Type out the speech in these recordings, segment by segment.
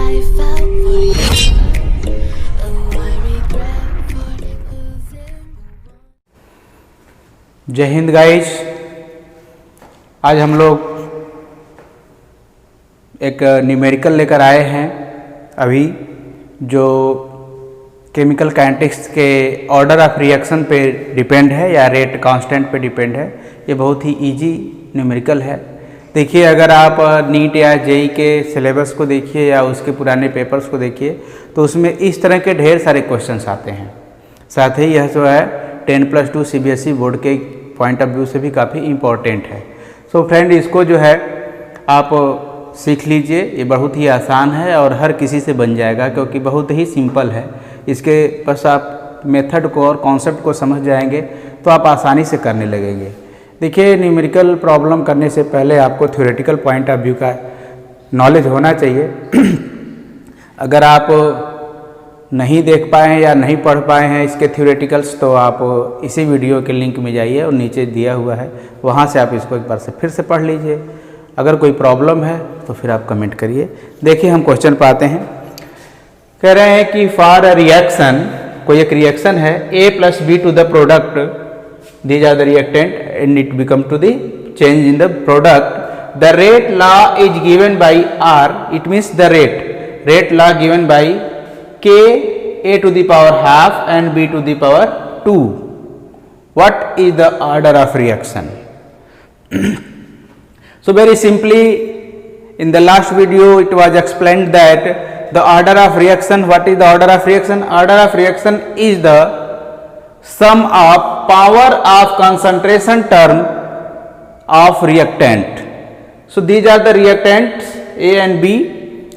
I felt for you. Oh, I regret for losing. जय Hind guys. आज हम लोग एक न्यूमेरिकल लेकर आए हैं अभी, जो केमिकल काइनेटिक्स के ऑर्डर ऑफ रिएक्शन पे डिपेंड है या रेट कांस्टेंट पे डिपेंड है। ये बहुत ही इजी न्यूमेरिकल है। देखिए, अगर आप नीट या जेई के सिलेबस को देखिए या उसके पुराने पेपर्स को देखिए तो उसमें इस तरह के ढेर सारे क्वेश्चंस आते हैं। साथ ही यह जो है 10+2 सीबीएसई बोर्ड के पॉइंट ऑफ व्यू से भी काफ़ी इम्पोर्टेंट है। सो फ्रेंड, इसको जो है आप सीख लीजिए। ये बहुत ही आसान है और हर किसी से बन जाएगा, क्योंकि बहुत ही सिंपल है। इसके बस आप मेथड को और कॉन्सेप्ट को समझ जाएंगे तो आप आसानी से करने लगेंगे। देखिए, न्यूमेरिकल प्रॉब्लम करने से पहले आपको थ्योरेटिकल पॉइंट ऑफ व्यू का नॉलेज होना चाहिए। अगर आप नहीं देख पाए हैं या नहीं पढ़ पाए हैं इसके थ्योरेटिकल्स, तो आप इसी वीडियो के लिंक में जाइए और नीचे दिया हुआ है, वहाँ से आप इसको एक बार से फिर से पढ़ लीजिए। अगर कोई प्रॉब्लम है तो फिर आप कमेंट करिए। देखिए, हम क्वेश्चन पर आते हैं। कह रहे हैं कि फॉर अ रिएक्शन, कोई एक रिएक्शन है A + B to the product, these are the reactant and it become to the change in the product. The rate law is given by R, it means the rate law given by K A to the power half and B to the power 2. What is the order of reaction? So very simply, in the last video it was explained that the order of reaction, what is the order of reaction? Order of reaction is the sum of power of concentration term of reactant. So these are the reactants A and B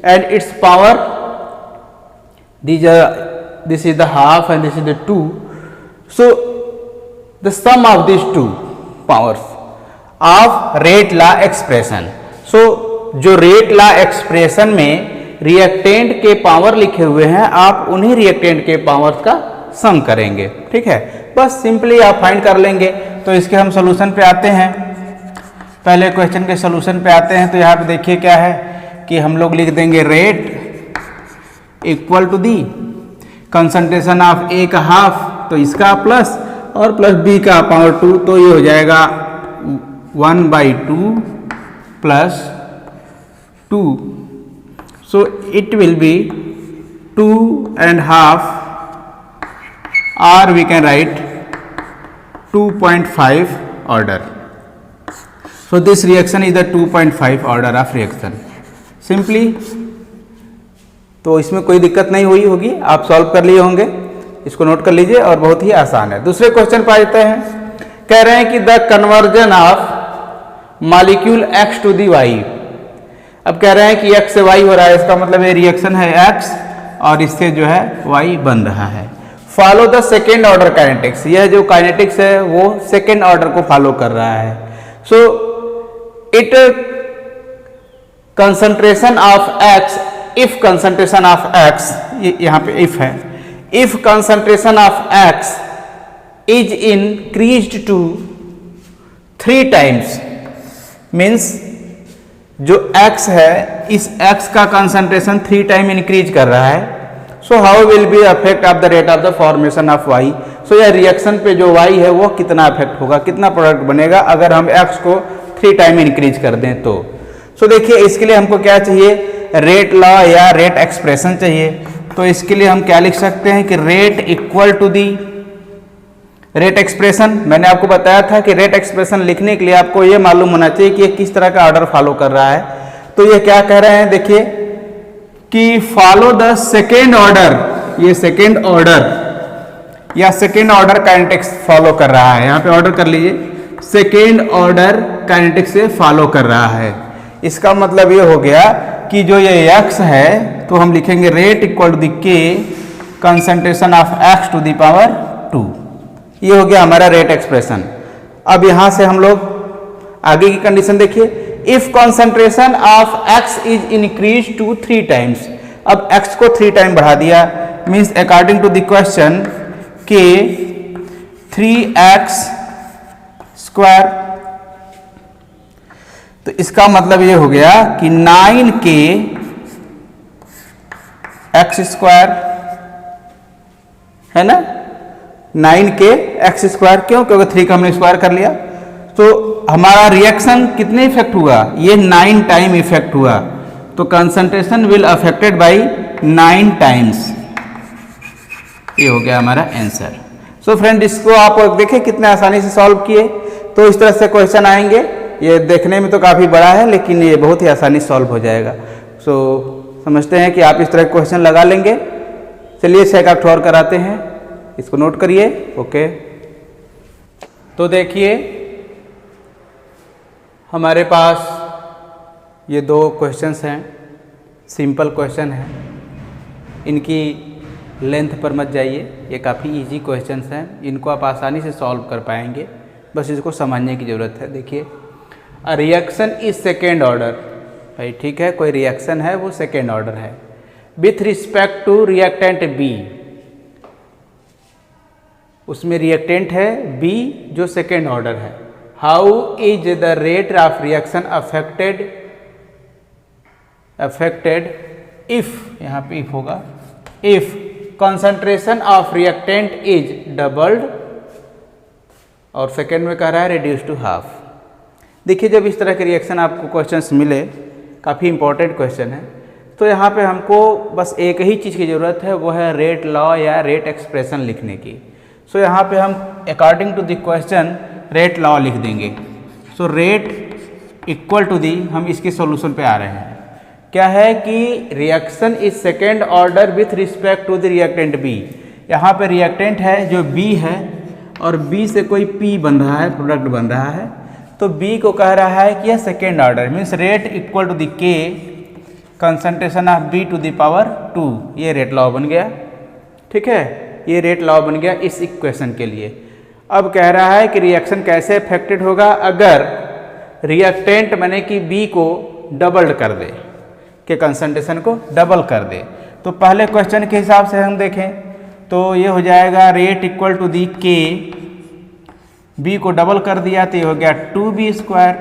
and its power. This is the half and this is the 2. So the sum of these two powers of rate law expression. So जो rate law expression में reactant के power लिखे हुए हैं, आप उन्हीं reactant के powers का सम करेंगे। ठीक है, बस सिंपली आप फाइंड कर लेंगे। तो इसके हम सोल्यूशन पे आते हैं। पहले क्वेश्चन के सोल्यूशन पे आते हैं। तो यहाँ पे देखिए क्या है कि हम लोग लिख देंगे rate equal to the concentration of A का हाफ, तो इसका प्लस, और प्लस B का पावर 2, तो ये हो जाएगा 1/2 plus 2. So it will be 2.5, or we can write 2.5 order. So this reaction is the 2.5 order of reaction. Simply, तो इसमें कोई दिक्कत नहीं हुई होगी, आप सॉल्व कर लिए होंगे। इसको नोट कर लीजिए और बहुत ही आसान है। दूसरे क्वेश्चन पर आते हैं। कह रहे हैं कि the conversion of molecule X to the Y। अब कह रहे हैं कि X से Y हो रहा है, इसका मतलब ये रिएक्शन है X और इससे जो है Y बन रहा है। Follow the second order kinetics. यह जो काइनेटिक्स है वो सेकेंड ऑर्डर को फॉलो कर रहा है। So it concentration of X, if concentration of X, यहाँ पे इफ है, if concentration of X is increased to 3 times, means जो X है इस X का कंसंट्रेशन 3 टाइम इंक्रीज कर रहा है। So how will be affect of the rate of the formation of Y। सो यह रिएक्शन पे जो Y है वो कितना अफेक्ट होगा, कितना प्रोडक्ट बनेगा अगर हम X को 3 टाइम इंक्रीज कर दें तो। सो देखिए, इसके लिए हमको क्या चाहिए, रेट लॉ या रेट एक्सप्रेशन चाहिए। तो इसके लिए हम क्या लिख सकते हैं कि rate equal to the rate expression. मैंने आपको बताया था कि रेट एक्सप्रेशन लिखने के लिए आपको ये मालूम होना चाहिए कि ये किस तरह का ऑर्डर फॉलो कर रहा है। तो ये क्या कह रहे हैं, देखिए कि फॉलो द सेकेंड ऑर्डर, ये सेकेंड ऑर्डर या सेकेंड ऑर्डर काइनेटिक्स फॉलो कर रहा है। यहाँ पे ऑर्डर कर लीजिए, सेकेंड ऑर्डर काइनेटिक्स से फॉलो कर रहा है। इसका मतलब ये हो गया कि जो ये X है तो हम लिखेंगे rate equal to the K concentration of X to the power 2। ये हो गया हमारा रेट एक्सप्रेशन। अब यहां से हम लोग आगे की कंडीशन देखिए, if concentration of X is increase to 3 times. अब X को 3 टाइम बढ़ा दिया, means according to the question K 3x square. तो इसका मतलब ये हो गया कि 9K एक्स स्क्वायर, है ना, 9k एक्स स्क्वायर। क्यों? क्योंकि 3 का हमने स्क्वायर कर लिया। तो हमारा रिएक्शन कितने इफेक्ट हुआ? ये 9 टाइम इफेक्ट हुआ। तो concentration will affected by 9 times. ये हो गया हमारा आंसर। सो फ्रेंड, इसको आप देखें कितने आसानी से सॉल्व किए। तो इस तरह से क्वेश्चन आएंगे। ये देखने में तो काफ़ी बड़ा है, लेकिन ये बहुत ही आसानी सॉल्व हो जाएगा। सो समझते हैं कि आप इस तरह के क्वेश्चन लगा लेंगे। चलिए इसे एक आप और कराते हैं, इसको नोट करिए। ओके, तो देखिए हमारे पास ये 2 क्वेश्चंस हैं, सिंपल क्वेश्चन हैं। इनकी लेंथ पर मत जाइए, ये काफ़ी इजी क्वेश्चंस हैं, इनको आप आसानी से सॉल्व कर पाएंगे। बस इसको समझने की ज़रूरत है। देखिए, a reaction is second order. भाई ठीक है, कोई रिएक्शन है वो सेकेंड ऑर्डर है with respect to reactant B. उसमें रिएक्टेंट है बी जो सेकेंड ऑर्डर है। How is the rate of reaction affected if, यहाँ पे इफ होगा, if concentration of reactant is doubled, और सेकेंड में कह रहा है रिड्यूस टू हाफ। देखिए, जब इस तरह के रिएक्शन आपको क्वेश्चंस मिले, काफ़ी इंपॉर्टेंट क्वेश्चन है, तो यहाँ पे हमको बस एक ही चीज़ की ज़रूरत है, वो है रेट लॉ या रेट एक्सप्रेशन लिखने की। सो यहाँ पे हम according to the question rate law लिख देंगे। So rate equal to the, हम इसके सॉल्यूशन पे आ रहे हैं। क्या है कि reaction is second order with respect to the reactant B. यहाँ पे रिएक्टेंट है जो बी है, और बी से कोई पी बन रहा है, प्रोडक्ट बन रहा है। तो बी को कह रहा है कि यह second order, means rate equal to the K concentration of B to the power 2। ये रेट लॉ बन गया। ठीक है, ये रेट लॉ बन गया इस इक्वेशन के लिए। अब कह रहा है कि रिएक्शन कैसे अफेक्टेड होगा अगर रिएक्टेंट मैंने कि बी को डबल्ड कर दे, के कंसंट्रेशन को डबल कर दे। तो पहले क्वेश्चन के हिसाब से हम देखें तो ये हो जाएगा रेट इक्वल टू दी के, बी को डबल कर दिया तो ये हो गया 2b स्क्वायर।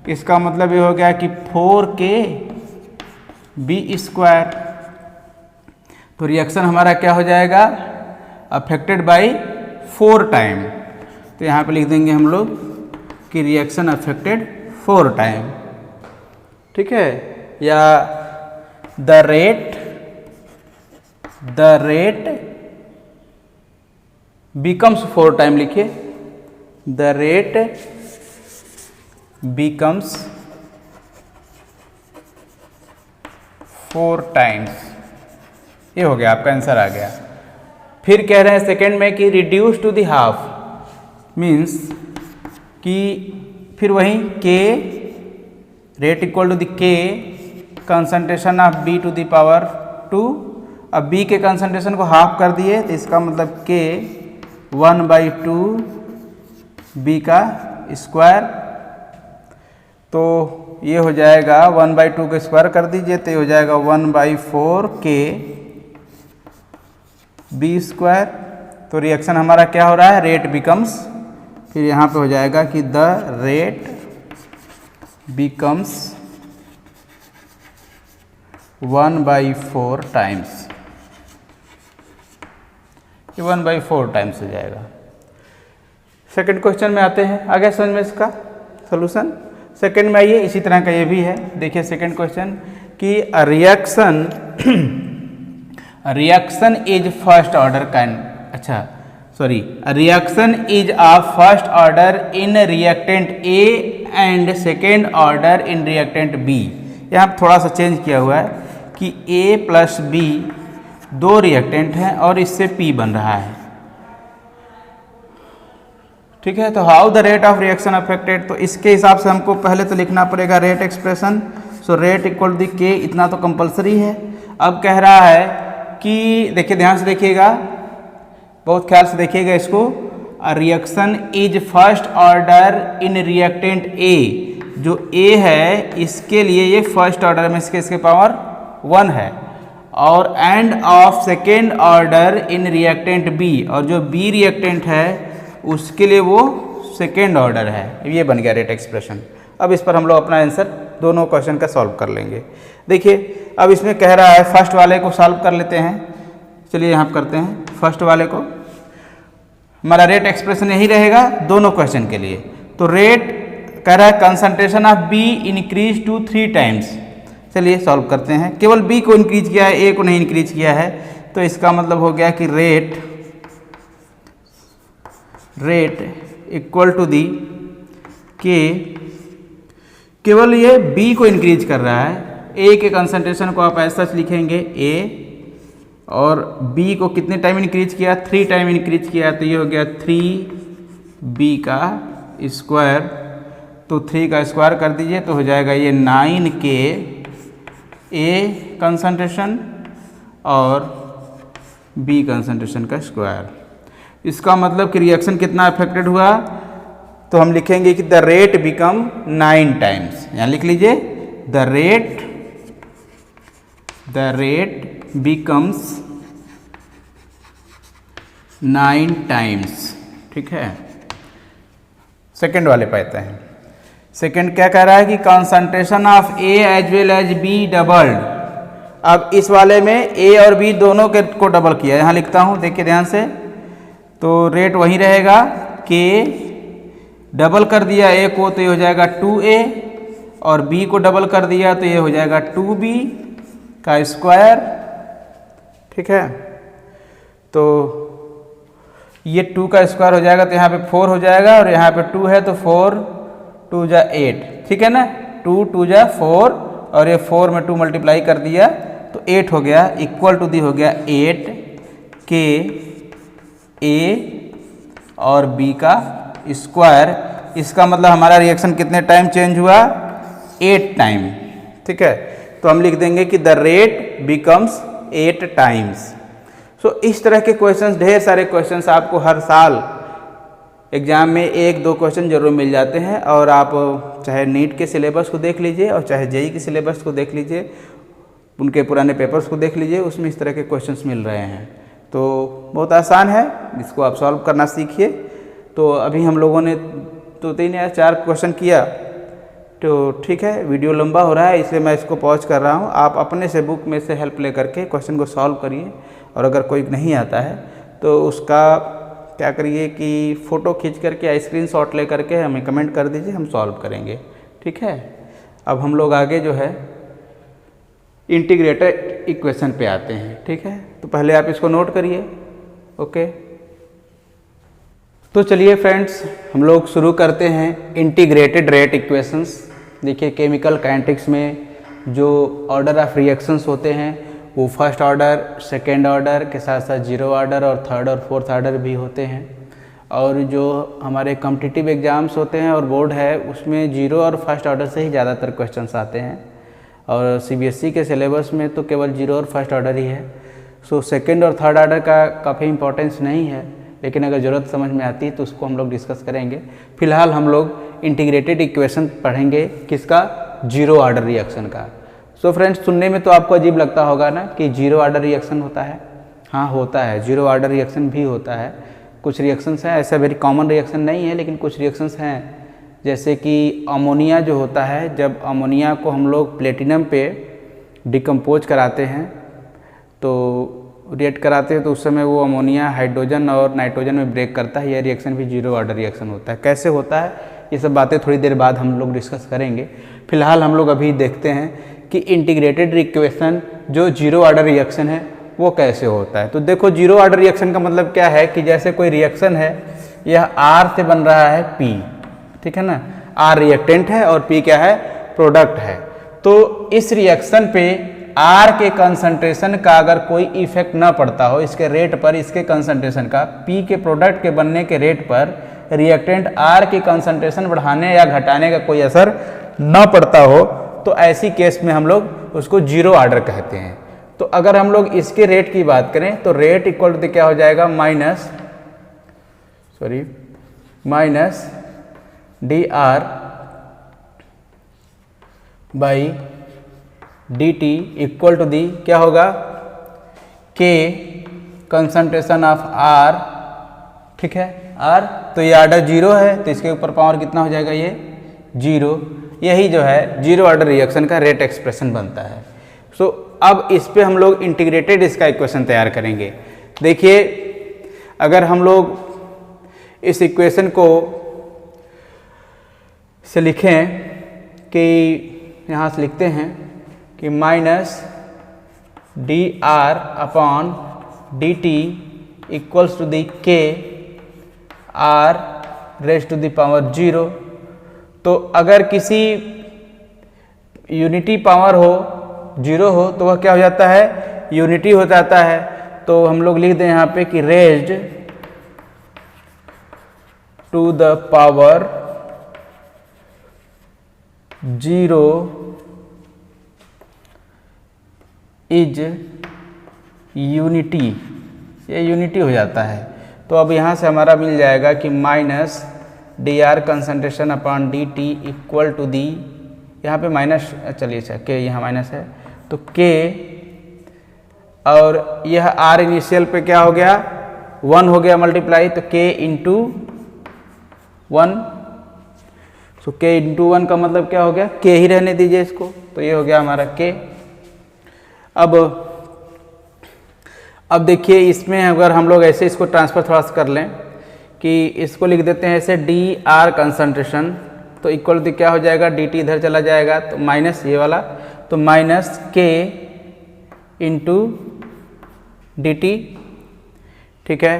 इसका मतलब ये हो गया कि 4k बी स्क्वायर। तो रिएक्शन हमारा क्या हो जाएगा? Affected by 4 time. तो यहाँ पे लिख देंगे हम लोग कि रिएक्शन अफेक्टेड 4 टाइम। ठीक है, या द रेट बिकम्स 4 टाइम लिखिए, द रेट बिकम्स 4 टाइम्स। ये हो गया, आपका आंसर आ गया। फिर कह रहे हैं सेकेंड में कि reduce to the half, means कि फिर वही के rate equal to the K concentration of B to the power 2। अब बी के कंसंट्रेशन को हाफ कर दिए तो इसका मतलब के 1/2 बी का स्क्वायर। तो ये हो जाएगा 1/2 का स्क्वायर कर दीजिए तो ये हो जाएगा 1/4 के बी स्क्वायर। तो रिएक्शन हमारा क्या हो रहा है? रेट बिकम्स, फिर यहाँ पे हो जाएगा कि द रेट बिकम्स 1/4 टाइम्स। ये 1/4 टाइम्स हो जाएगा। सेकंड क्वेश्चन में आते हैं, आगे समझ में इसका सोल्यूशन। सेकंड में आइए, इसी तरह का ये भी है। देखिए सेकंड क्वेश्चन कि reaction is first order reaction is of first order in reactant A and second order in reactant B. यहाँ थोड़ा सा चेंज किया हुआ है कि ए प्लस बी 2 रिएक्टेंट हैं और इससे पी बन रहा है। ठीक है, तो how the rate of reaction affected, तो इसके हिसाब से हमको पहले तो लिखना पड़ेगा rate expression. So rate equal to K, इतना तो कंपलसरी है। अब कह रहा है कि देखिए, ध्यान से देखिएगा, बहुत ख्याल से देखिएगा इसको। Reaction is first order in reactant ए, जो ए है इसके लिए ये फर्स्ट ऑर्डर में इसके पावर 1 है, और and of second order in reactant B, और जो बी रिएक्टेंट है उसके लिए वो सेकेंड ऑर्डर है। ये बन गया रेट एक्सप्रेशन। अब इस पर हम लोग अपना आंसर दोनों क्वेश्चन का सॉल्व कर लेंगे। देखिए अब इसमें कह रहा है फर्स्ट वाले को सॉल्व कर लेते हैं। चलिए यहाँ पर करते हैं फर्स्ट वाले को। हमारा रेट एक्सप्रेशन यही रहेगा दोनों क्वेश्चन के लिए। तो रेट कह रहा है concentration of B increase to 3 times. चलिए सॉल्व करते हैं। केवल बी को इंक्रीज किया है, ए को नहीं इंक्रीज किया है, तो इसका मतलब हो गया कि रेट इक्वल टू दी के केवल ये बी को इंक्रीज कर रहा है। ए के कंसंट्रेशन को आप ऐसा लिखेंगे ए, और बी को कितने टाइम इंक्रीज किया, 3 टाइम इंक्रीज किया, तो ये हो गया 3b का स्क्वायर। तो 3 का स्क्वायर कर दीजिए तो हो जाएगा ये 9k ए कंसंट्रेशन और बी कंसंट्रेशन का स्क्वायर। इसका मतलब कि रिएक्शन कितना अफेक्टेड हुआ, तो हम लिखेंगे कि द रेट बिकम 9 टाइम्स। यहाँ लिख लीजिए द रेट बिकम्स 9 टाइम्स। ठीक है, सेकेंड वाले पे आते हैं। सेकेंड क्या कह रहा है कि concentration of A as well as B doubled. अब इस वाले में ए और बी दोनों के को डबल किया, यहाँ लिखता हूँ, देखिए ध्यान से। तो रेट वही रहेगा कि डबल कर दिया ए को तो ये हो जाएगा 2a, और बी को डबल कर दिया तो ये हो जाएगा 2b का स्क्वायर। ठीक है, तो ये 2 का स्क्वायर हो जाएगा तो यहाँ पे 4 हो जाएगा, और यहाँ पे 2 है तो 4 2 जा 8। ठीक है ना, 2 2 जा 4, और ये 4 में 2 मल्टीप्लाई कर दिया तो 8 हो गया, इक्वल टू दी हो गया 8 के ए और बी का स्क्वायर। इसका मतलब हमारा रिएक्शन कितने टाइम चेंज हुआ, 8 टाइम। ठीक है, तो हम लिख देंगे कि द रेट बिकम्स 8 टाइम्स। सो इस तरह के क्वेश्चंस, ढेर सारे क्वेश्चंस आपको हर साल एग्जाम में 1-2 क्वेश्चन जरूर मिल जाते हैं। और आप चाहे नीट के सिलेबस को देख लीजिए और चाहे जेई के सिलेबस को देख लीजिए, उनके पुराने पेपर्स को देख लीजिए, उसमें इस तरह के क्वेश्चंस मिल रहे हैं। तो बहुत आसान है, इसको आप सॉल्व करना सीखिए। तो अभी हम लोगों ने 2-3 या 4 क्वेश्चन किया, तो ठीक है, वीडियो लंबा हो रहा है इसलिए मैं इसको पॉज कर रहा हूँ। आप अपने से बुक में से हेल्प ले करके क्वेश्चन को सॉल्व करिए, और अगर कोई नहीं आता है तो उसका क्या करिए कि फ़ोटो खींच करके या स्क्रीनशॉट ले करके हमें कमेंट कर दीजिए, हम सॉल्व करेंगे। ठीक है, अब हम लोग आगे जो है इंटीग्रेटेड इक्वेशन पे आते हैं। ठीक है, तो पहले आप इसको नोट करिए। ओके, तो चलिए फ्रेंड्स, हम लोग शुरू करते हैं इंटीग्रेटेड रेट इक्वेशंस। देखिए केमिकल काइनेटिक्स में जो ऑर्डर ऑफ रिएक्शंस होते हैं वो फर्स्ट ऑर्डर, सेकेंड ऑर्डर के साथ साथ 0 ऑर्डर और 3rd और 4th ऑर्डर भी होते हैं। और जो हमारे कॉम्पिटिटिव एग्ज़ाम्स होते हैं और बोर्ड है उसमें 0 और फर्स्ट ऑर्डर से ही ज़्यादातर क्वेश्चंस आते हैं, और सीबीएसई के सिलेबस में तो केवल 0 और फर्स्ट ऑर्डर ही है। सो सेकेंड और 3rd ऑर्डर का काफ़ी इंपॉर्टेंस नहीं है, लेकिन अगर ज़रूरत समझ में आती है तो उसको हम लोग डिस्कस करेंगे। फिलहाल हम लोग इंटीग्रेटेड इक्वेशन पढ़ेंगे, किसका, 0 ऑर्डर रिएक्शन का। सो फ्रेंड्स, सुनने में तो आपको अजीब लगता होगा ना कि 0 ऑर्डर रिएक्शन होता है। हाँ होता है, 0 ऑर्डर रिएक्शन भी होता है। कुछ रिएक्शंस हैं, ऐसा वेरी कॉमन रिएक्शन नहीं है, लेकिन कुछ रिएक्शंस हैं, जैसे कि अमोनिया जो होता है, जब अमोनिया को हम लोग प्लेटिनम पे डिकम्पोज कराते हैं तो रिएक्ट कराते हैं तो उस समय वो अमोनिया हाइड्रोजन और नाइट्रोजन में ब्रेक करता है। यह रिएक्शन भी 0 ऑर्डर रिएक्शन होता है। कैसे होता है ये सब बातें थोड़ी देर बाद हम लोग डिस्कस करेंगे। फिलहाल हम लोग अभी देखते हैं कि इंटीग्रेटेड इक्वेशन जो 0 ऑर्डर रिएक्शन है वो कैसे होता है। तो देखो 0 ऑर्डर रिएक्शन का मतलब क्या है कि जैसे कोई रिएक्शन है, यह R से बन रहा है P, ठीक है ना, R रिएक्टेंट है और P क्या है, प्रोडक्ट है। तो इस रिएक्शन पे R के कंसंट्रेशन का अगर कोई इफेक्ट ना पड़ता हो इसके रेट पर, इसके कंसंट्रेशन का P के प्रोडक्ट के बनने के रेट पर रिएक्टेंट R की कंसंट्रेशन बढ़ाने या घटाने का कोई असर ना पड़ता हो, तो ऐसी केस में हम लोग उसको 0 ऑर्डर कहते हैं। तो अगर हम लोग इसके रेट की बात करें तो रेट इक्वल टू क्या हो जाएगा, minus dr by dt equal to the क्या होगा, k कंसंट्रेशन ऑफ R, ठीक है, R। तो ये ऑर्डर 0 है तो इसके ऊपर पावर कितना हो जाएगा, ये 0। यही जो है जीरो ऑर्डर रिएक्शन का रेट एक्सप्रेशन बनता है। सो अब इस पे हम लोग इंटीग्रेटेड इसका इक्वेशन तैयार करेंगे। देखिए अगर हम लोग इस इक्वेशन को से लिखें कि यहाँ से लिखते हैं कि minus D R upon D T equals to the K R raise to the power 0। तो अगर किसी यूनिटी पावर हो 0 हो तो वह क्या हो जाता है, यूनिटी हो जाता है। तो हम लोग लिख दें यहाँ पे कि raised to the power 0 is unity, ये यूनिटी हो जाता है। तो अब यहाँ से हमारा मिल जाएगा कि minus D R concentration upon D T equal to the, यहाँ पे माइनस, चलिए अच्छा के यहाँ माइनस है तो के, और यह आर इनिशियल पे क्या हो गया 1 हो गया मल्टीप्लाई, तो के इंटू 1। सो के इंटू 1 का मतलब क्या हो गया, के ही रहने दीजिए इसको, तो ये हो गया हमारा के। अब देखिए इसमें अगर हम लोग ऐसे इसको ट्रांसफर थोड़ा सा कर लें कि इसको लिख देते हैं ऐसे डी आर कंसंट्रेशन, तो इक्वल टू क्या हो जाएगा, डी टी इधर चला जाएगा तो माइनस ये वाला, तो minus K into D T. ठीक है,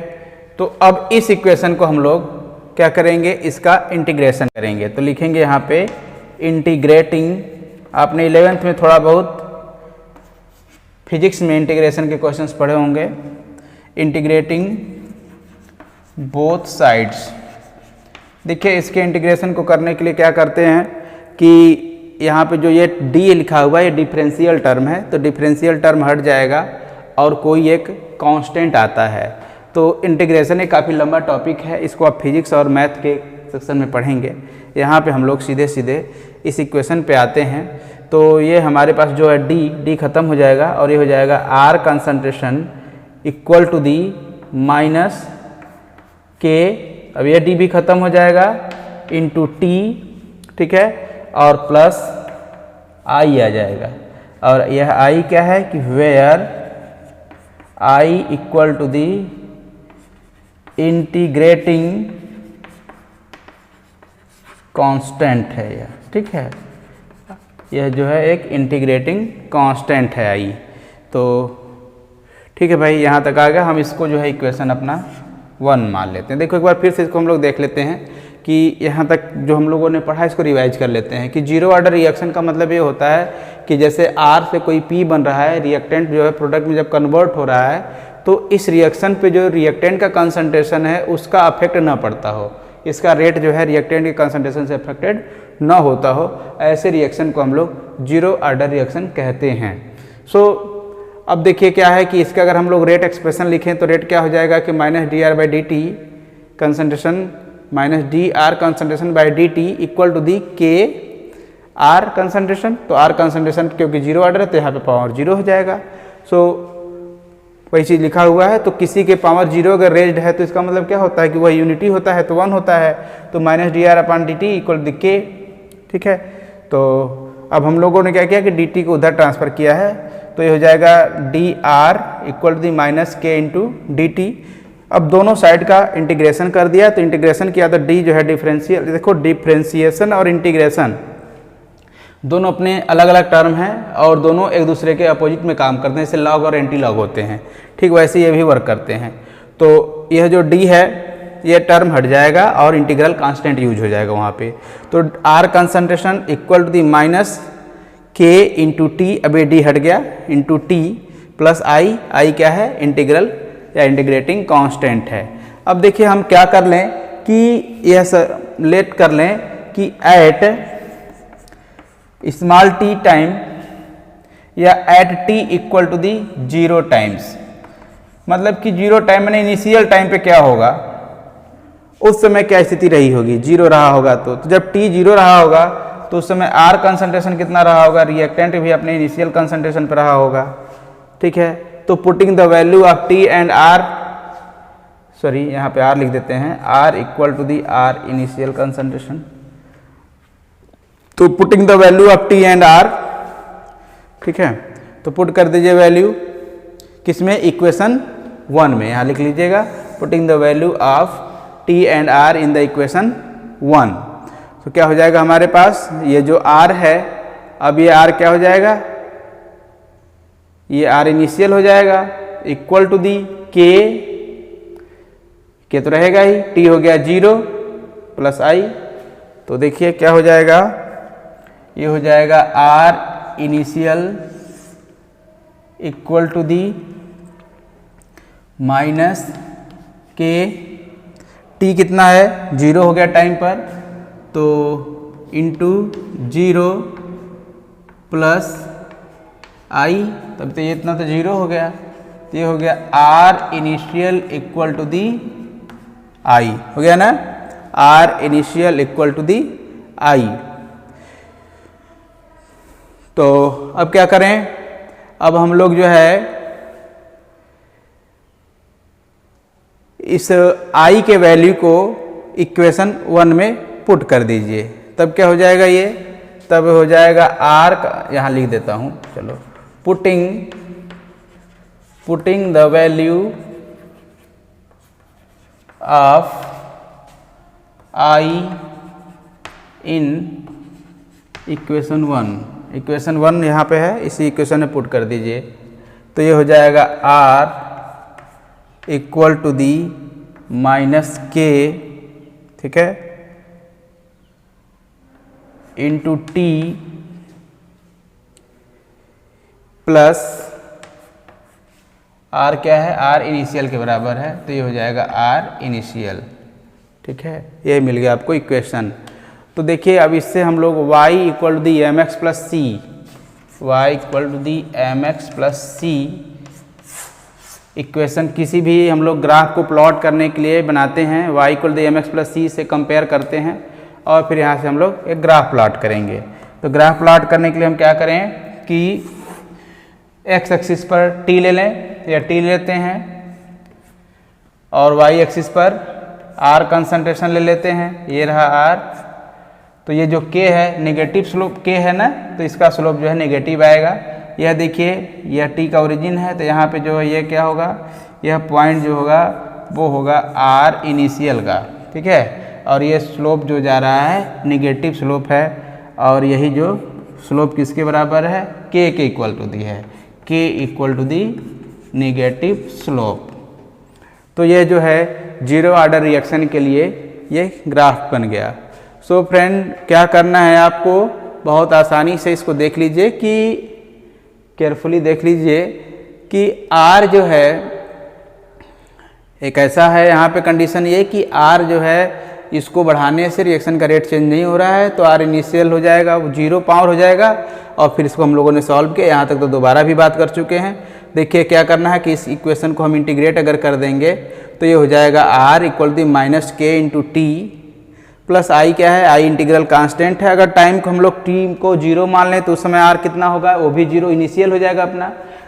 तो अब इस इक्वेशन को हम लोग क्या करेंगे, इसका इंटीग्रेशन करेंगे। तो लिखेंगे यहाँ पे इंटीग्रेटिंग, आपने 11th में थोड़ा बहुत फिजिक्स में इंटीग्रेशन के क्वेश्चंस पढ़े होंगे। इंटीग्रेटिंग बोथ साइड्स, देखिए इसके इंटीग्रेशन को करने के लिए क्या करते हैं कि यहाँ पे जो ये d लिखा हुआ है ये डिफरेंशियल टर्म है, तो डिफरेंशियल टर्म हट जाएगा और कोई एक कांस्टेंट आता है। तो इंटीग्रेशन एक काफ़ी लंबा टॉपिक है, इसको आप फिजिक्स और मैथ के सेक्शन में पढ़ेंगे। यहाँ पे हम लोग सीधे सीधे इस इक्वेशन पे आते हैं। तो ये हमारे पास जो है d खत्म हो जाएगा और ये हो जाएगा r concentration equal to the minus K, अब ये d भी खत्म हो जाएगा इंटू t, ठीक है, और प्लस i आ जाएगा। और यह i क्या है कि where i equal to the integrating constant है यह, ठीक है, यह जो है एक इंटीग्रेटिंग कांस्टेंट है i। तो ठीक है भाई, यहाँ तक आ गया। हम इसको जो है इक्वेशन अपना 1 मान लेते हैं। देखो एक बार फिर से इसको हम लोग देख लेते हैं कि यहाँ तक जो हम लोगों ने पढ़ा इसको रिवाइज कर लेते हैं कि जीरो ऑर्डर रिएक्शन का मतलब ये होता है कि जैसे R से कोई P बन रहा है, रिएक्टेंट जो है प्रोडक्ट में जब कन्वर्ट हो रहा है तो इस रिएक्शन पे जो रिएक्टेंट का कंसंट्रेशन है उसका अफेक्ट ना पड़ता हो, इसका रेट जो है रिएक्टेंट के कंसंट्रेशन से अफेक्टेड ना होता हो, ऐसे रिएक्शन को हम लोग जीरो ऑर्डर रिएक्शन कहते हैं। सो अब देखिए क्या है कि इसका अगर हम लोग रेट एक्सप्रेशन लिखें तो रेट क्या हो जाएगा कि minus D R by D T concentration minus D R concentration by D T equal to the K R concentration. तो आर कंसनट्रेशन क्योंकि जीरो ऑर्डर है तो यहाँ पे पावर 0 हो जाएगा। सो वही चीज़ लिखा हुआ है, तो किसी के पावर 0 अगर रेज्ड है तो इसका मतलब क्या होता है कि वह यूनिटी होता है तो 1 होता है, तो minus D R upon D T equal the K. ठीक है, तो अब हम लोगों ने क्या किया कि डी टी को उधर ट्रांसफ़र किया है, तो ये हो जाएगा D R equal to the minus K into D T. अब दोनों साइड का इंटीग्रेशन कर दिया, तो इंटीग्रेशन किया तो डी जो है डिफरेंशियल, देखो डिफरेंशिएशन और इंटीग्रेशन दोनों अपने अलग अलग टर्म हैं और दोनों एक दूसरे के अपोजिट में काम करते हैं, जैसे लॉग और एंटी लॉग होते हैं, ठीक वैसे ये भी वर्क करते हैं। तो यह जो डी है ये टर्म हट जाएगा और इंटीग्रल कांस्टेंट यूज हो जाएगा वहाँ पे। तो R concentration equal to the minus K into T, अब ये डी हट गया, into T plus I, I क्या है इंटीग्रल या इंटीग्रेटिंग कांस्टेंट है। अब देखिए हम क्या कर लें कि यह लेट कर लें कि एट स्मॉल टी टाइम या at T equal to the 0 times, मतलब कि 0 टाइम मैंने इनिशियल टाइम पे क्या होगा, उस समय क्या स्थिति रही होगी, 0 रहा होगा। तो जब t 0 रहा होगा तो उस समय R कंसंट्रेशन कितना रहा होगा, रिएक्टेंट भी अपने इनिशियल कंसंट्रेशन पर रहा होगा। ठीक है, तो putting the value of t and R, sorry यहाँ पे R लिख देते हैं, R equal to the R initial concentration, तो putting the value of T and R, ठीक है, तो पुट कर दीजिए वैल्यू किसमें, इक्वेशन 1 में, यहाँ लिख लीजिएगा putting the value of T and R in the equation 1। तो क्या हो जाएगा हमारे पास, ये जो आर है, अब ये आर क्या हो जाएगा, ये आर इनिशियल हो जाएगा इक्वल टू दी के तो रहेगा ही, टी हो गया 0 प्लस आई, तो देखिए क्या हो जाएगा, ये हो जाएगा R initial equal to the minus K, T कितना है 0 हो गया टाइम पर, तो इंटू 0 प्लस आई, तब तो ये इतना तो 0 हो गया, तो ये हो गया R initial equal to the I, हो गया ना, R initial equal to the I. तो अब क्या करें, अब हम लोग जो है इस आई के वैल्यू को इक्वेशन 1 में पुट कर दीजिए, तब क्या हो जाएगा, ये तब हो जाएगा आर का, यहाँ लिख देता हूँ, चलो, putting the value of I in equation 1, equation 1 यहाँ पे है, इसी इक्वेशन में पुट कर दीजिए, तो ये हो जाएगा R equal to the minus K, ठीक है, इंटू टी प्लस आर क्या है, आर इनिशियल के बराबर है, तो ये हो जाएगा आर इनिशियल, ठीक है, ये मिल गया आपको इक्वेशन। तो देखिए अब इससे हम लोग y equal to the M X plus C, Y equal to the M X plus C equation किसी भी हम लोग ग्राफ को प्लॉट करने के लिए बनाते हैं, y equal to the M X plus C से कंपेयर करते हैं और फिर यहाँ से हम लोग एक ग्राफ प्लॉट करेंगे। तो ग्राफ प्लॉट करने के लिए हम क्या करें कि x एक्सिस पर t ले लें या t लेते हैं और y एक्सिस पर r कंसंट्रेशन ले लेते हैं, ये रहा r। तो ये जो k है नेगेटिव स्लोप k है ना, तो इसका स्लोप जो है नेगेटिव आएगा। यह देखिए यह t का ओरिजिन है, तो यहाँ पे जो है ये क्या होगा, यह पॉइंट जो होगा वो होगा r इनिशियल का, ठीक है, और ये स्लोप जो जा रहा है नेगेटिव स्लोप है, और यही जो स्लोप किसके बराबर है, k के इक्वल टू दी है, k equal to the negative slope. तो ये जो है जीरो ऑर्डर रिएक्शन के लिए ये ग्राफ बन गया। सो फ्रेंड क्या करना है आपको, बहुत आसानी से इसको देख लीजिए कि केयरफुली देख लीजिए कि R जो है एक ऐसा है, यहाँ पे कंडीशन ये कि R जो है इसको बढ़ाने से रिएक्शन का रेट चेंज नहीं हो रहा है, तो R इनिशियल हो जाएगा, वो 0 पावर हो जाएगा। और फिर इसको हम लोगों ने सॉल्व किया, यहाँ तक तो दोबारा भी बात कर चुके हैं। देखिए क्या करना है कि इस इक्वेशन को हम इंटीग्रेट अगर कर देंगे तो ये हो जाएगा R equal to minus K into T plus आई क्या है, आई इंटीग्रल कांस्टेंट है। अगर टाइम को हम लोग टी को 0 मान लें तो उस समय R कितना होगा, वो भी 0 इनिशियल हो जाएगा,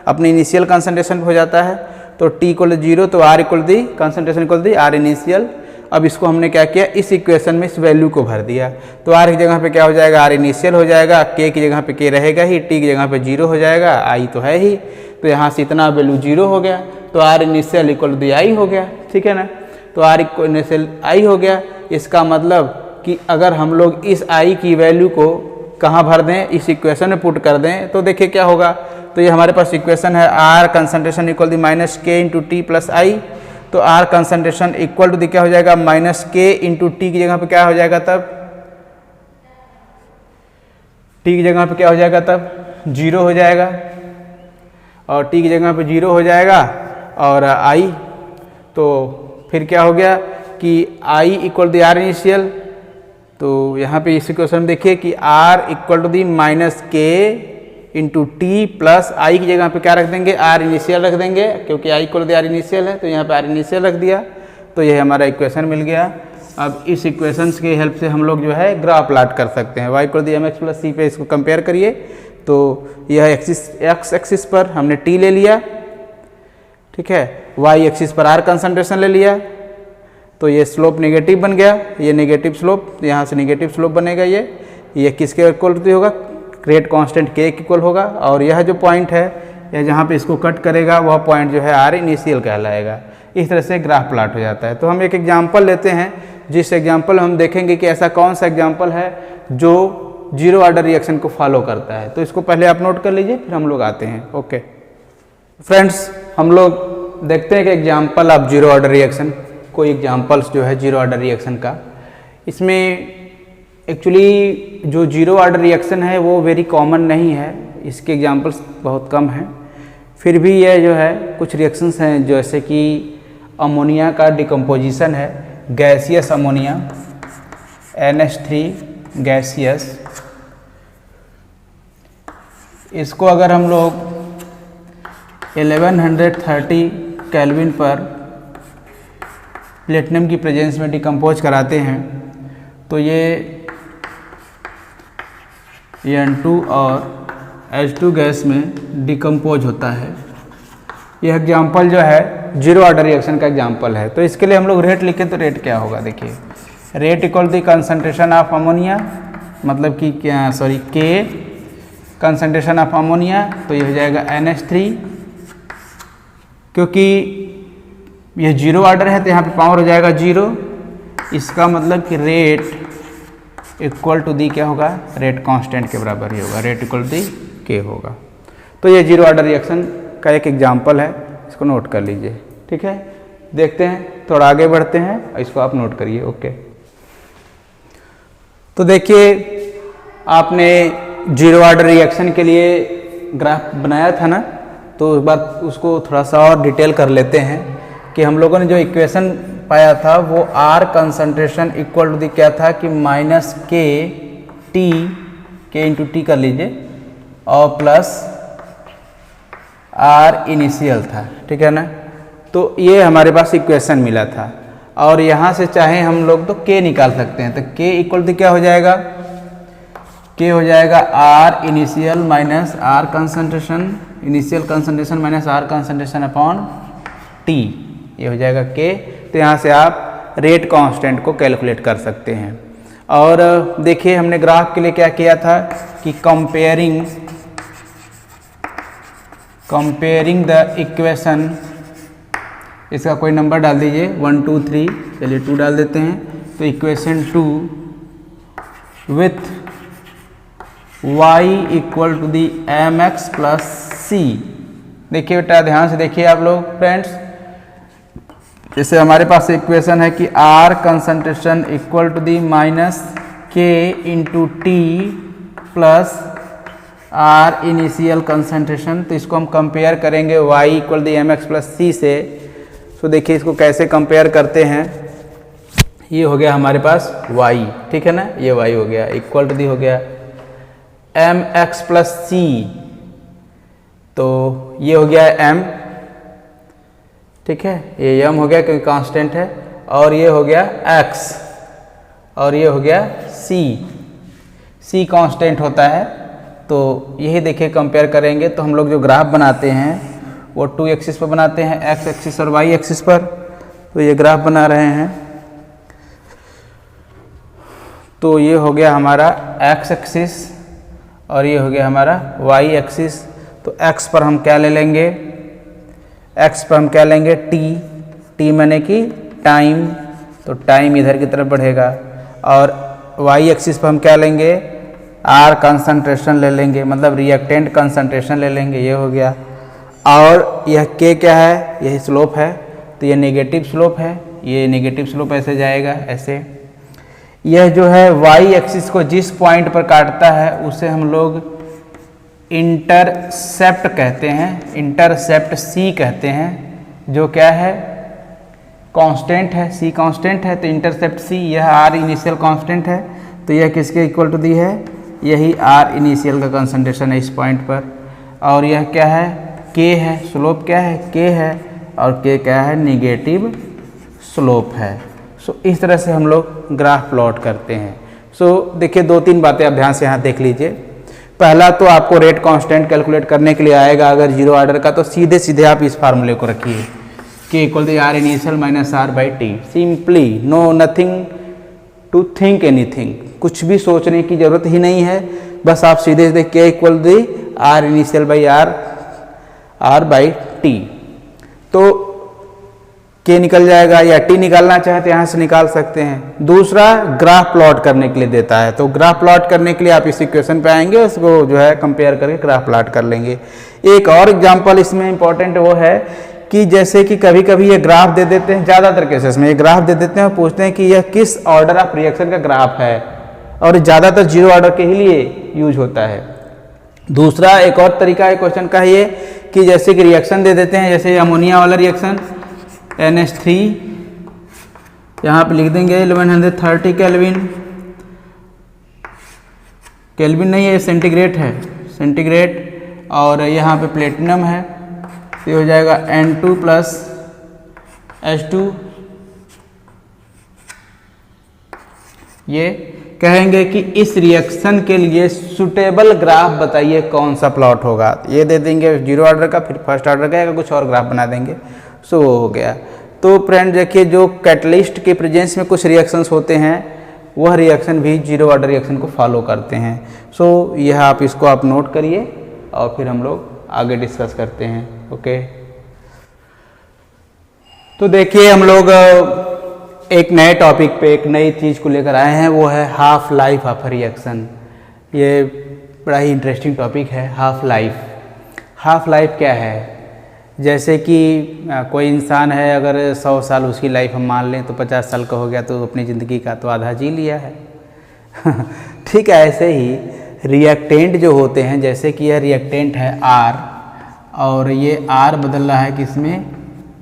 अपने इनिशियल कंसंट्रेशन हो जाता है। तो टी इक्वल 0 तो R इक्वल दी कंसंट्रेशन इक्वल दी R इनिशियल। अब इसको हमने क्या किया, इस इक्वेशन में इस वैल्यू को भर दिया, तो R की जगह पे क्या हो जाएगा, R इनिशियल हो जाएगा, K की जगह पे K रहेगा ही, T की जगह पे 0 हो जाएगा, I तो है ही, तो यहाँ से इतना वैल्यू 0 हो गया, तो R initial equal to the I हो गया, ठीक है ना। तो R इनिशियल I हो गया। इसका मतलब कि अगर हम लोग इस I की वैल्यू को कहाँ भर दें, इस इक्वेशन में पुट कर दें, तो देखिए क्या होगा। तो ये हमारे पास इक्वेशन है R concentration equal to minus K into T plus I. तो R कंसंट्रेशन इक्वल टू क्या हो जाएगा, माइनस के इंटू टी की जगह पे क्या हो जाएगा, तब टी की जगह पे क्या हो जाएगा, तब 0 हो जाएगा, और टी की जगह पे 0 हो जाएगा और आई। तो फिर क्या हो गया कि I equal to R initial. तो यहाँ पे इस इक्वेशन में देखिए कि R equal to the minus K into T plus I की जगह पे क्या रख देंगे, R इनिशियल रख देंगे, क्योंकि I equal to R initial है, तो यहाँ पे R इनिशियल रख दिया। तो यह हमारा इक्वेशन मिल गया। अब इस इक्वेशन की हेल्प से हम लोग जो है ग्राफ प्लॉट कर सकते हैं। Y equal to M X plus C पे इसको कंपेयर करिए, तो यह एक्स एक्सिस पर हमने T ले लिया, ठीक है, Y एक्सिस पर R कंसंट्रेशन ले लिया, तो ये स्लोप नेगेटिव बन गया, ये नेगेटिव स्लोप, यहाँ से नेगेटिव स्लोप बनेगा, ये किसके इक्वल होगा, रेट कांस्टेंट के इक्वल होगा, और यह जो पॉइंट है या जहाँ पे इसको कट करेगा वह पॉइंट जो है आर इनिशियल कहलाएगा। इस तरह से ग्राफ प्लॉट हो जाता है। तो हम एक एग्जांपल लेते हैं, जिस एग्जांपल हम देखेंगे कि ऐसा कौन सा एग्जांपल है जो जीरो ऑर्डर रिएक्शन को फॉलो करता है। तो इसको पहले आप नोट कर लीजिए, फिर हम लोग आते हैं। ओके फ्रेंड्स, हम लोग देखते हैं कि example of zero order reaction, कोई एग्जांपल्स जो है जीरो ऑर्डर रिएक्शन का। इसमें एक्चुअली जो जीरो ऑर्डर रिएक्शन है वो वेरी कॉमन नहीं है, इसके एग्जांपल्स बहुत कम हैं। फिर भी ये जो है कुछ रिएक्शंस हैं, जैसे कि अमोनिया का डिकम्पोजिशन है, गैसियस अमोनिया NH3 गैसियस। इसको अगर हम लोग 1130 केल्विन पर प्लेटिनम की प्रेजेंस में डिकम्पोज कराते हैं तो ये N2 और H2 गैस में डिकम्पोज होता है। यह एग्जाम्पल जो है जीरो ऑर्डर रिएक्शन का एग्जाम्पल है। तो इसके लिए हम लोग रेट लिखें तो रेट क्या होगा, देखिए rate equal to concentration of ammonia, मतलब कि क्या, सॉरी के कंसंट्रेशन ऑफ अमोनिया, तो ये हो जाएगा NH3। क्योंकि यह जीरो ऑर्डर है तो यहाँ पे पावर हो जाएगा जीरो, इसका मतलब कि रेट इक्वल टू दी क्या होगा, रेट कांस्टेंट के बराबर ही होगा, रेट इक्वल टू दी के होगा। तो ये जीरो ऑर्डर रिएक्शन का एक एग्जाम्पल है, इसको नोट कर लीजिए। ठीक है, देखते हैं, थोड़ा आगे बढ़ते हैं, इसको आप नोट करिए। ओके, तो देखिए आपने जीरो ऑर्डर रिएक्शन के लिए ग्राफ बनाया था ना, तो एक बार उसको थोड़ा सा और डिटेल कर लेते हैं कि हम लोगों ने जो इक्वेशन पाया था वो R concentration equal to the क्या था कि माइनस के टी, के इंटू टी कर लीजिए, और प्लस आर इनिशियल था। ठीक है ना, तो ये हमारे पास इक्वेशन मिला था, और यहाँ से चाहे हम लोग तो के निकाल सकते हैं। तो के इक्वल टू क्या हो जाएगा, के हो जाएगा R initial minus R concentration, initial concentration minus R concentration upon T, ये हो जाएगा के। तो यहाँ से आप रेट कांस्टेंट को कैलकुलेट कर सकते हैं। और देखिए हमने ग्राफ के लिए क्या किया था कि कंपेयरिंग द इक्वेशन, इसका कोई नंबर डाल दीजिए 1 2 3, चलिए 2 डाल देते हैं। तो equation 2 with y equal to the mx plus C. देखिए बेटा ध्यान से देखिए आप लोग फ्रेंड्स, जैसे हमारे पास इक्वेशन है कि R concentration equal to the minus K into T plus R initial concentration. तो इसको हम कंपेयर करेंगे y equal the mx plus C से। तो देखिए इसको कैसे कंपेयर करते हैं, ये हो गया हमारे पास y, ठीक है ना, ये y हो गया इक्वल टू दी हो गया mx प्लस सी, तो ये हो गया m, ठीक है, ये m हो गया क्योंकि कांस्टेंट है, और ये हो गया x, और ये हो गया c कांस्टेंट होता है। तो यही देखिए कंपेयर करेंगे तो हम लोग जो ग्राफ बनाते हैं वो 2 एक्सिस पर बनाते हैं, x एक्सिस और y एक्सिस पर। तो ये ग्राफ बना रहे हैं, तो ये हो गया हमारा x एक्सिस और ये हो गया हमारा y एक्सिस। तो x पर हम क्या ले लेंगे, x पर हम क्या लेंगे t माने कि टाइम, तो टाइम इधर की तरफ बढ़ेगा, और y एक्सिस पर हम क्या लेंगे, R कंसंट्रेशन ले लेंगे, मतलब रिएक्टेंट कंसंट्रेशन ले लेंगे, ये हो गया। और यह k क्या है, यही स्लोप है, तो ये नेगेटिव स्लोप है, ये नेगेटिव स्लोप ऐसे जाएगा ऐसे। यह जो है y एक्सिस को जिस पॉइंट पर काटता है उसे हम लोग इंटरसेप्ट कहते हैं, इंटरसेप्ट c कहते हैं, जो क्या है कांस्टेंट है, c कांस्टेंट है, तो इंटरसेप्ट c, यह r इनिशियल कांस्टेंट है, तो यह किसके इक्वल टू दी है, यही r इनिशियल का कंसंट्रेशन है इस पॉइंट पर। और यह क्या है, k है, स्लोप क्या है, k है, और k क्या है, नेगेटिव स्लोप है। सो इस तरह से हम लोग ग्राफ प्लॉट करते हैं। सो देखिए 2-3 बातें आप ध्यान से यहाँ देख लीजिए। पहला तो आपको रेट कांस्टेंट कैलकुलेट करने के लिए आएगा अगर जीरो ऑर्डर का, तो सीधे सीधे आप इस फार्मूले को रखिए, k equal to R initial minus R by T, simply, no nothing to think anything, कुछ भी सोचने की जरूरत ही नहीं है, बस आप सीधे सीधे K equal the R initial by R by T, तो के निकल जाएगा, या टी निकालना चाहे तो यहाँ से निकाल सकते हैं। दूसरा ग्राफ प्लॉट करने के लिए देता है, तो ग्राफ प्लॉट करने के लिए आप इस इक्वेशन पे आएंगे, उसको जो है कंपेयर करके ग्राफ प्लॉट कर लेंगे। एक और एग्जांपल इसमें इंपॉर्टेंट वो है कि जैसे कि कभी कभी ये ग्राफ दे देते हैं, ज़्यादातर केसेस में ये ग्राफ दे देते हैं और पूछते हैं कि यह किस ऑर्डर ऑफ रिएक्शन का ग्राफ है, और ज़्यादातर जीरो ऑर्डर के ही लिए यूज होता है। दूसरा एक और तरीका है क्वेश्चन का ये कि जैसे कि रिएक्शन दे देते हैं, जैसे अमोनिया वाला रिएक्शन NH3, यहाँ पे लिख देंगे 1130 केल्विन नहीं है, सेंटीग्रेड है, सेंटीग्रेड, और यहाँ पे प्लेटिनम है, तो ये हो जाएगा N2 प्लस H2। ये कहेंगे कि इस रिएक्शन के लिए सुटेबल ग्राफ बताइए कौन सा प्लॉट होगा, ये दे देंगे जीरो ऑर्डर का, फिर फर्स्ट ऑर्डर का, या कुछ और ग्राफ बना देंगे, सो हो गया। तो फ्रेंड देखिए, जो कैटलिस्ट के प्रेजेंस में कुछ रिएक्शंस होते हैं वह रिएक्शन भी जीरो ऑर्डर रिएक्शन को फॉलो करते हैं। सो यह आप इसको आप नोट करिए और फिर हम लोग आगे डिस्कस करते हैं। ओके, तो देखिए हम लोग एक नए टॉपिक पे एक नई चीज़ को लेकर आए हैं, वो है हाफ लाइफ ऑफ रिएक्शन। ये बड़ा ही इंटरेस्टिंग टॉपिक है, हाफ लाइफ। हाफ लाइफ क्या है? जैसे कि कोई इंसान है, अगर 100 साल उसकी लाइफ हम मान लें तो 50 साल का हो गया, तो अपनी ज़िंदगी का तो आधा जी लिया है। ठीक है, ऐसे ही रिएक्टेंट जो होते हैं, जैसे कि यह रिएक्टेंट है R, और ये R बदल रहा है किसमें,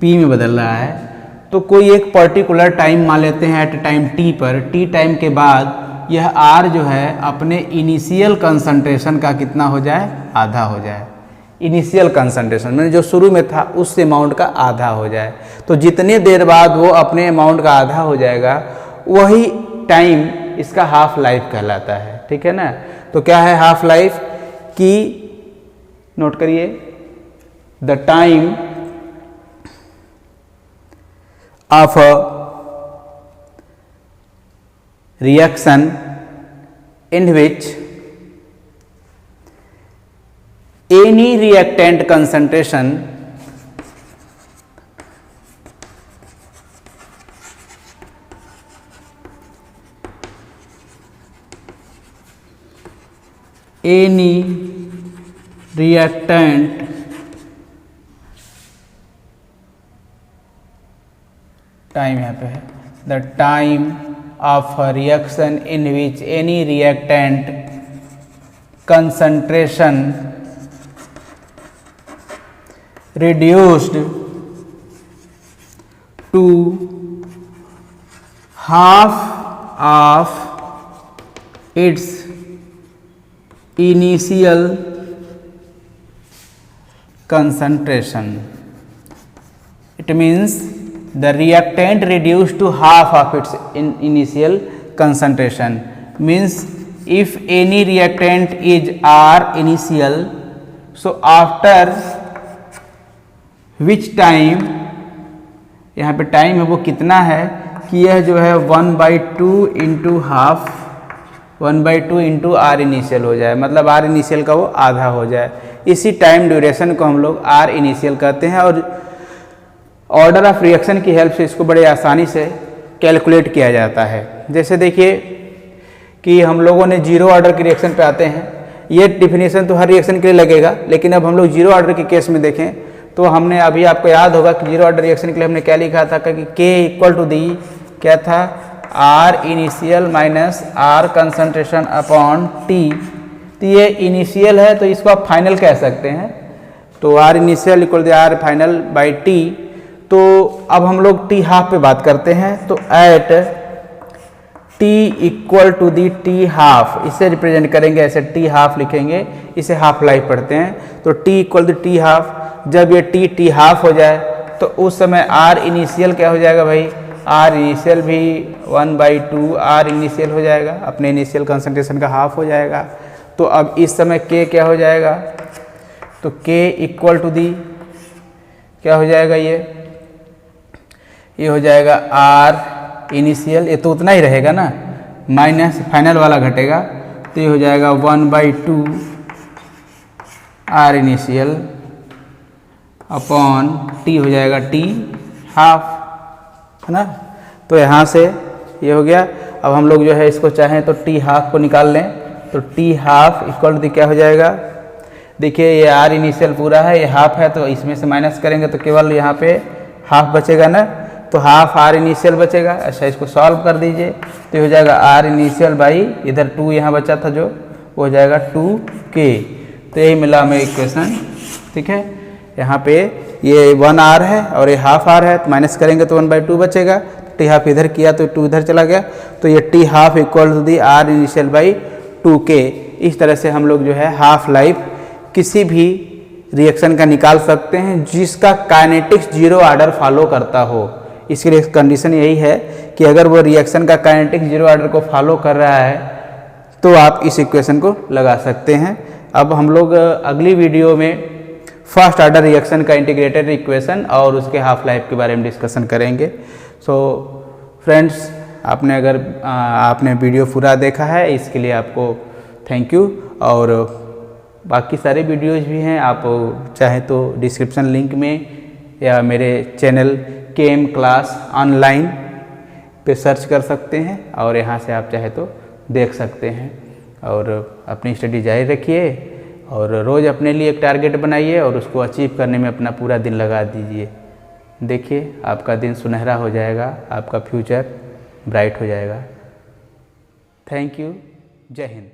P में बदल रहा है, तो कोई एक पर्टिकुलर टाइम मान लेते हैं एट टाइम T पर, T टाइम के बाद यह R जो है अपने इनिशियल कंसंट्रेशन का कितना हो जाए, आधा हो जाए। इनिशियल कंसंट्रेशन मैंने जो शुरू में था उस अमाउंट का आधा हो जाए, तो जितने देर बाद वो अपने अमाउंट का आधा हो जाएगा, वही टाइम इसका हाफ लाइफ कहलाता है। ठीक है ना, तो क्या है हाफ लाइफ की, नोट करिए, the time of a reaction in which any reactant concentration time यहाँ पे है, the time of a reaction in which any reactant concentration reduced to half of its initial concentration. It means the reactant reduced to half of its initial concentration. Means if any reactant is R initial, so after which time, यहाँ पे time है वो कितना है कि यह जो है 1/2 into half, 1/2 into R initial हो जाए, मतलब आर इनिशियल का वो आधा हो जाए। इसी टाइम ड्यूरेशन को हम लोग आर इनिशियल कहते हैं, और ऑर्डर ऑफ रिएक्शन की हेल्प से इसको बड़े आसानी से कैलकुलेट किया जाता है। जैसे देखिए कि हम लोगों ने जीरो ऑर्डर की रिएक्शन पे आते हैं, ये डिफिनीशन तो हर रिएक्शन के लिए लगेगा, लेकिन अब हम लोग जीरो ऑर्डर के केस में देखें तो हमने अभी आपको याद होगा कि जीरो ऑर्डर रिएक्शन के लिए हमने क्या लिखा था कि K इक्वल टू दी क्या था, R initial minus R concentration upon T। तो ये इनिशियल है तो इसको आप फाइनल कह सकते हैं, तो R initial equal to R final by T। तो अब हम लोग T हाफ पे बात करते हैं, तो at T equal to the T half, इसे रिप्रेजेंट करेंगे ऐसे, T हाफ लिखेंगे, इसे हाफ लाइफ पढ़ते हैं, तो T equal to T half. जब ये T हाफ हो जाए तो उस समय R इनिशियल क्या हो जाएगा भाई, R इनिशियल भी 1/2 R इनिशियल हो जाएगा, अपने इनिशियल कंसंट्रेशन का हाफ हो जाएगा। तो अब इस समय K क्या हो जाएगा, तो K इक्वल टू दी क्या हो जाएगा, ये हो जाएगा R इनिशियल, ये तो उतना ही रहेगा ना, माइनस फाइनल वाला घटेगा तो ये हो जाएगा 1/2 R इनिशियल अपॉन T हो जाएगा T हाफ, है ना। तो यहाँ से ये हो गया। अब हम लोग जो है इसको चाहें तो T हाफ को निकाल लें, तो T हाफ इक्वल टू क्या हो जाएगा, देखिए ये R इनिशियल पूरा है, ये हाफ है, तो इसमें से माइनस करेंगे तो केवल यहाँ पे हाफ बचेगा ना, तो हाफ R इनिशियल बचेगा। अच्छा, इसको सॉल्व कर दीजिए तो हो जाएगा R इनिशियल बाई इधर 2 यहाँ बचा था जो, वो हो जाएगा 2K। तो यही मिला हमें इक्वेशन, ठीक है। यहाँ पे ये 1R है और ये हाफ R है, तो माइनस करेंगे तो 1/2 बचेगा, T हाफ इधर किया तो 2 इधर चला गया, तो ये T half equal to the R initial by 2K। इस तरह से हम लोग जो है हाफ लाइफ किसी भी रिएक्शन का निकाल सकते हैं जिसका काइनेटिक्स जीरो ऑर्डर फॉलो करता हो। इसके लिए कंडीशन यही है कि अगर वो रिएक्शन का काइनेटिक्स जीरो ऑर्डर को फॉलो कर रहा है तो आप इस इक्वेशन को लगा सकते हैं। अब हम लोग अगली वीडियो में फर्स्ट ऑर्डर रिएक्शन का इंटीग्रेटेड इक्वेशन और उसके हाफ लाइफ के बारे में डिस्कशन करेंगे। सो फ्रेंड्स, आपने वीडियो पूरा देखा है, इसके लिए आपको थैंक यू। और बाकी सारे वीडियोज़ भी हैं, आप चाहे तो डिस्क्रिप्शन लिंक में या मेरे चैनल KM क्लास ऑनलाइन पे सर्च कर सकते हैं और यहाँ से आप चाहे तो देख सकते हैं। और अपनी स्टडी जारी रखिए और रोज़ अपने लिए एक टारगेट बनाइए और उसको अचीव करने में अपना पूरा दिन लगा दीजिए। देखिए आपका दिन सुनहरा हो जाएगा, आपका फ्यूचर ब्राइट हो जाएगा। Thank you. जय हिंद।